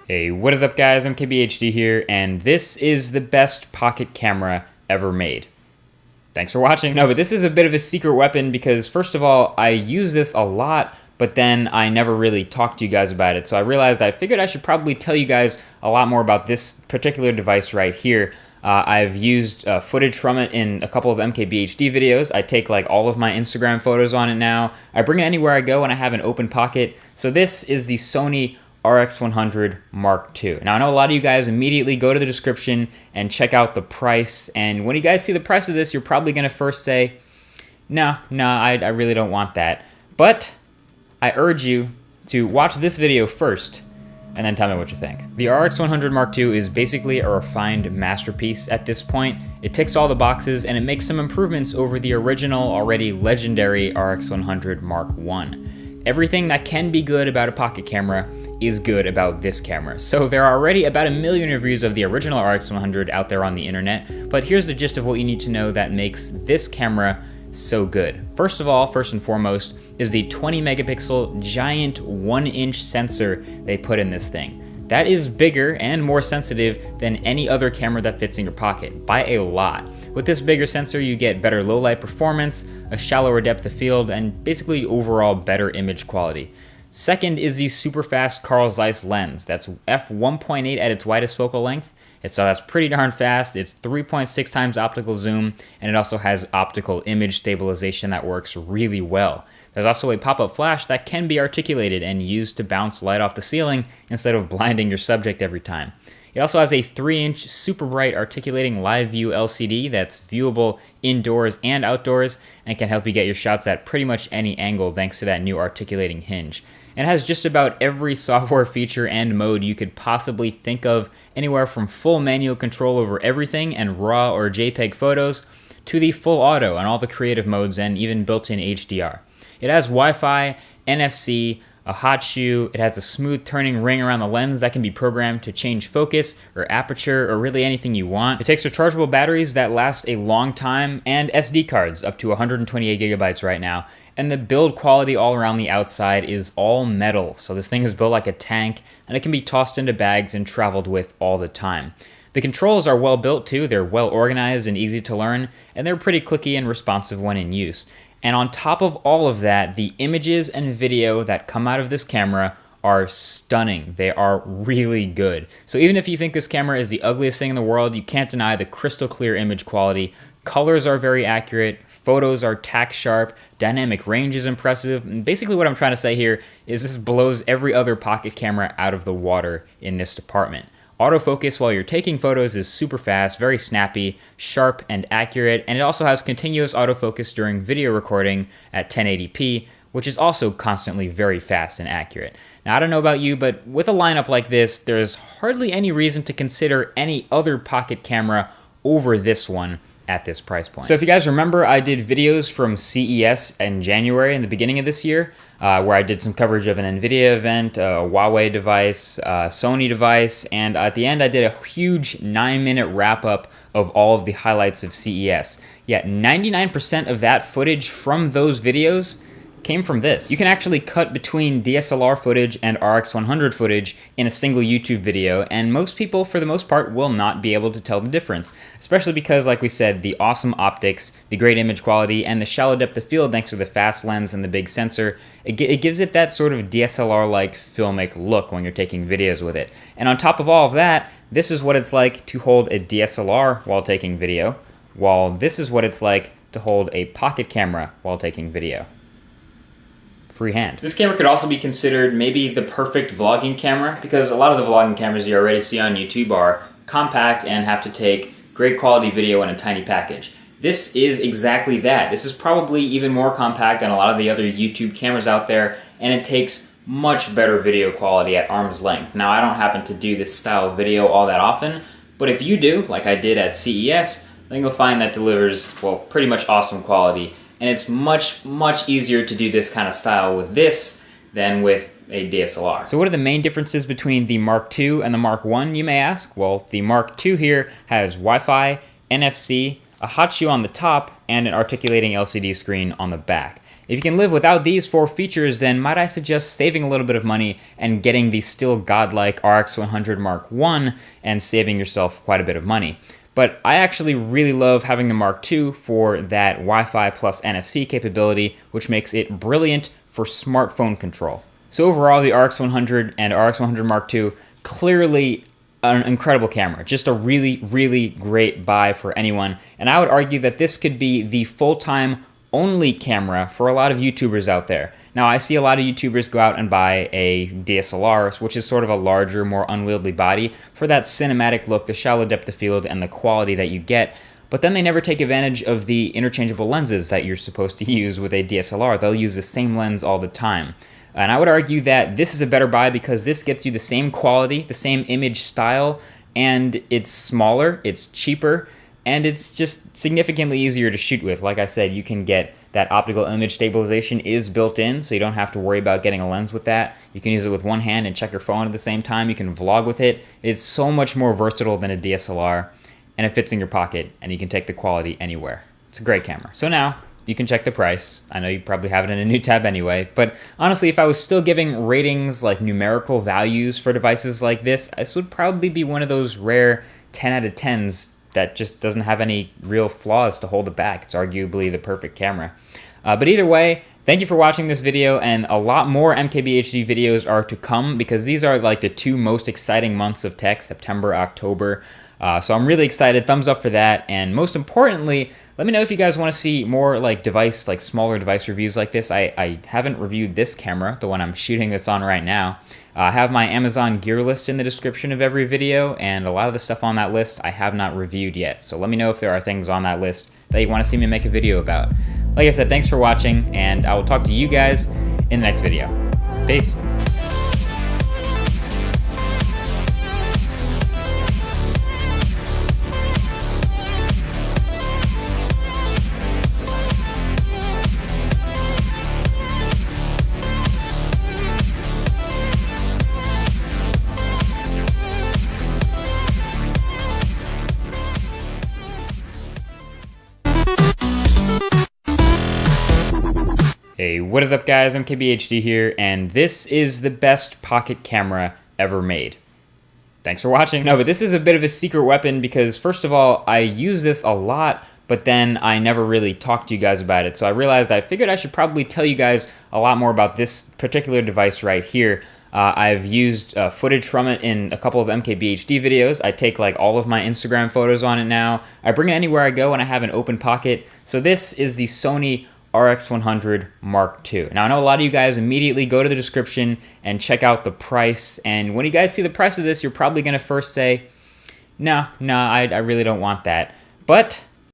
Hey, what is up guys? I'm KBHD here, and this is the best pocket camera ever made. Thanks for watching. No, but this is a bit of a secret weapon because first of all, I use this a lot, but then I never really talked to you guys about it. So I figured I should probably tell you guys a lot more about this particular device right here. I've used footage from it in a couple of MKBHD videos. I take like all of my Instagram photos on it now. I bring it anywhere I go and I have an open pocket. So this is the Sony RX100 Mark II. Now I know a lot of you guys immediately go to the description and check out the price, and when you guys see the price of this, you're probably gonna first say, no, I really don't want that. But I urge you to watch this video first and then tell me what you think. The RX100 Mark II is basically a refined masterpiece at this point. It ticks all the boxes and it makes some improvements over the original, already legendary RX100 Mark I. Everything that can be good about a pocket camera is good about this camera. So there are already about 1 million reviews of the original RX100 out there on the internet, but here's the gist of what you need to know that makes this camera so good. First of all, first and foremost, is the 20 megapixel giant 1-inch sensor they put in this thing. That is bigger and more sensitive than any other camera that fits in your pocket, by a lot. With this bigger sensor, you get better low light performance, a shallower depth of field, and basically overall better image quality. Second is the super fast Carl Zeiss lens. That's f1.8 at its widest focal length. So that's pretty darn fast. It's 3.6 times optical zoom, and it also has optical image stabilization that works really well. There's also a pop-up flash that can be articulated and used to bounce light off the ceiling instead of blinding your subject every time. It also has a 3-inch super bright articulating live view LCD that's viewable indoors and outdoors and can help you get your shots at pretty much any angle thanks to that new articulating hinge. It has just about every software feature and mode you could possibly think of, anywhere from full manual control over everything and RAW or JPEG photos to the full auto on all the creative modes and even built-in HDR. It has Wi-Fi, NFC, a hot shoe. It has a smooth turning ring around the lens that can be programmed to change focus or aperture or really anything you want. It takes rechargeable batteries that last a long time and SD cards up to 128 gigabytes right now. And the build quality all around the outside is all metal. So this thing is built like a tank and it can be tossed into bags and traveled with all the time. The controls are well built too. They're well organized and easy to learn, and they're pretty clicky and responsive when in use. And on top of all of that, the images and video that come out of this camera are stunning. They are really good. So even if you think this camera is the ugliest thing in the world, you can't deny the crystal clear image quality. Colors are very accurate, photos are tack sharp, dynamic range is impressive, and basically what I'm trying to say here is this blows every other pocket camera out of the water in this department. Autofocus while you're taking photos is super fast, very snappy, sharp, and accurate, and it also has continuous autofocus during video recording at 1080p, which is also constantly very fast and accurate. Now, I don't know about you, but with a lineup like this, there's hardly any reason to consider any other pocket camera over this one at this price point. So if you guys remember, I did videos from CES in January in the beginning of this year, where I did some coverage of an NVIDIA event, a Huawei device, a Sony device, and at the end I did a huge 9-minute wrap-up of all of the highlights of CES. Yet 99% of that footage from those videos came from this. You can actually cut between DSLR footage and RX100 footage in a single YouTube video, and most people, for the most part, will not be able to tell the difference, especially because, like we said, the awesome optics, the great image quality, and the shallow depth of field thanks to the fast lens and the big sensor, it gives it that sort of DSLR-like filmic look when you're taking videos with it. And on top of all of that, this is what it's like to hold a DSLR while taking video, while this is what it's like to hold a pocket camera while taking video. Freehand. This camera could also be considered maybe the perfect vlogging camera, because a lot of the vlogging cameras you already see on YouTube are compact and have to take great quality video in a tiny package. This is exactly that. This is probably even more compact than a lot of the other YouTube cameras out there, and it takes much better video quality at arm's length. Now, I don't happen to do this style of video all that often, but if you do, like I did at CES, then you'll find that delivers, well, pretty much awesome quality. And it's much, much easier to do this kind of style with this than with a DSLR. So what are the main differences between the Mark II and the Mark I, you may ask? Well, the Mark II here has Wi-Fi, NFC, a hot shoe on the top, and an articulating LCD screen on the back. If you can live without these 4 features, then might I suggest saving a little bit of money and getting the still godlike RX100 Mark I and saving yourself quite a bit of money. But I actually really love having the Mark II for that Wi-Fi plus NFC capability, which makes it brilliant for smartphone control. So overall, the RX100 and RX100 Mark II, clearly an incredible camera. Just a really, really great buy for anyone. And I would argue that this could be the full-time only camera for a lot of YouTubers out there. Now, I see a lot of YouTubers go out and buy a DSLR, which is sort of a larger, more unwieldy body for that cinematic look, the shallow depth of field, and the quality that you get. But then they never take advantage of the interchangeable lenses that you're supposed to use with a DSLR. They'll use the same lens all the time. And I would argue that this is a better buy because this gets you the same quality, the same image style, and it's smaller, it's cheaper, and it's just significantly easier to shoot with. Like I said, you can get that optical image stabilization is built in, so you don't have to worry about getting a lens with that. You can use it with one hand and check your phone at the same time. You can vlog with it. It's so much more versatile than a DSLR, and it fits in your pocket, and you can take the quality anywhere. It's a great camera. So now, you can check the price. I know you probably have it in a new tab anyway, but honestly, if I was still giving ratings like numerical values for devices like this would probably be one of those rare 10 out of 10s that just doesn't have any real flaws to hold it back. It's arguably the perfect camera. But either way, thank you for watching this video, and a lot more MKBHD videos are to come because these are like the 2 most exciting months of tech, September, October. So I'm really excited. Thumbs up for that. And most importantly, let me know if you guys want to see more like smaller device reviews like this. I haven't reviewed this camera, the one I'm shooting this on right now. I have my Amazon gear list in the description of every video, and a lot of the stuff on that list I have not reviewed yet. So let me know if there are things on that list that you want to see me make a video about. Like I said, thanks for watching, and I will talk to you guys in the next video. Peace. Hey, what is up guys? I'm KBHD here, and this is the best pocket camera ever made. Thanks for watching. No, but this is a bit of a secret weapon because first of all, I use this a lot, but then I never really talked to you guys about it. So I figured I should probably tell you guys a lot more about this particular device right here. I've used footage from it in a couple of MKBHD videos. I take like all of my Instagram photos on it now. I bring it anywhere I go and I have an open pocket. So this is the Sony RX100 Mark II. Now I know a lot of you guys immediately go to the description and check out the price, and when you guys see the price of this, you're probably going to first say, no, I really don't want that. But